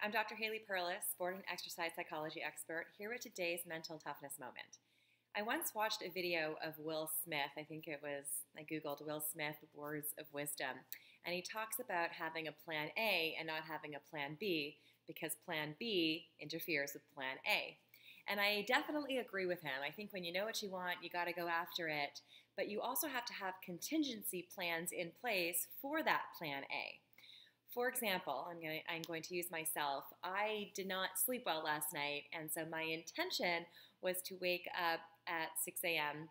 I'm Dr. Haley Perlus, sport and exercise psychology expert, here with today's mental toughness moment. I once watched a video of Will Smith. I Googled Will Smith words of wisdom, and he talks about having a plan A and not having a plan B because plan B interferes with plan A. And I definitely agree with him. I think when you know what you want, you got to go after it, but you also have to have contingency plans in place for that plan A. For example, I'm going to use myself. I did not sleep well last night, and so my intention was to wake up at 6 a.m.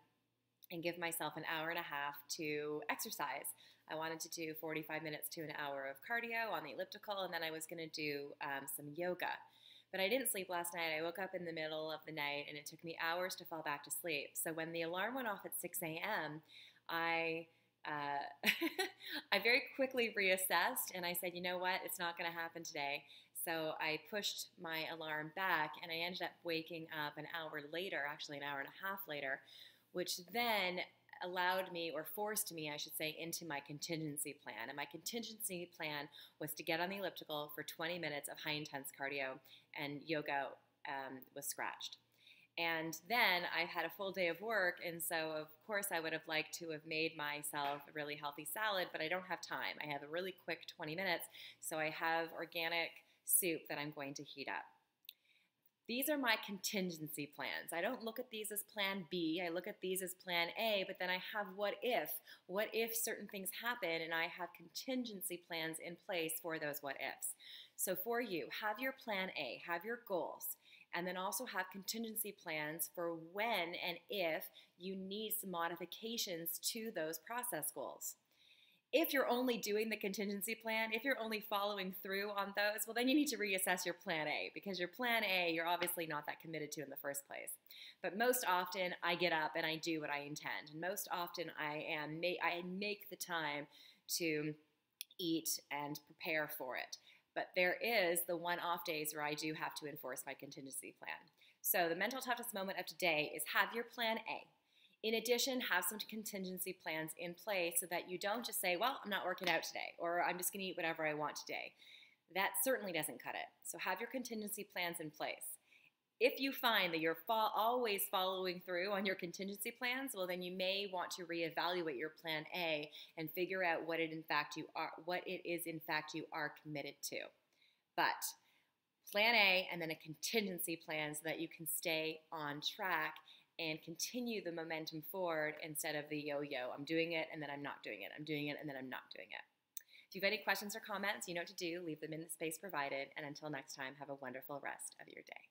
and give myself an hour and a half to exercise. I wanted to do 45 minutes to an hour of cardio on the elliptical, and then I was going to do some yoga. But I didn't sleep last night. I woke up in the middle of the night, and it took me hours to fall back to sleep. So when the alarm went off at 6 a.m., I very quickly reassessed, and I said, you know what, it's not going to happen today. So I pushed my alarm back, and I ended up waking up an hour later, actually an hour and a half later, which then allowed me, or forced me, I should say, into my contingency plan. And my contingency plan was to get on the elliptical for 20 minutes of high-intense cardio, and yoga was scratched. And then I had a full day of work, and so of course I would have liked to have made myself a really healthy salad, but I don't have time. I have a really quick 20 minutes, so I have organic soup that I'm going to heat up. These are my contingency plans. I don't look at these as plan B, I look at these as plan A, but then I have what if. What if certain things happen, and I have contingency plans in place for those what ifs. So for you, have your plan A, have your goals, and then also have contingency plans for when and if you need some modifications to those process goals. If you're only doing the contingency plan, if you're only following through on those, well, then you need to reassess your plan A, because your plan A, you're obviously not that committed to in the first place. But most often, I get up and I do what I intend. And most often, I make the time to eat and prepare for it. But there is the one-off days where I do have to enforce my contingency plan. So the mental toughness moment of today is have your plan A. In addition, have some contingency plans in place so that you don't just say, well, I'm not working out today, or I'm just going to eat whatever I want today. That certainly doesn't cut it. So have your contingency plans in place. If you find that you're always following through on your contingency plans, well, then you may want to reevaluate your plan A and figure out what it is in fact you are committed to. But plan A and then a contingency plan so that you can stay on track and continue the momentum forward instead of the yo-yo. I'm doing it and then I'm not doing it. I'm doing it and then I'm not doing it. If you have any questions or comments, you know what to do. Leave them in the space provided. And until next time, have a wonderful rest of your day.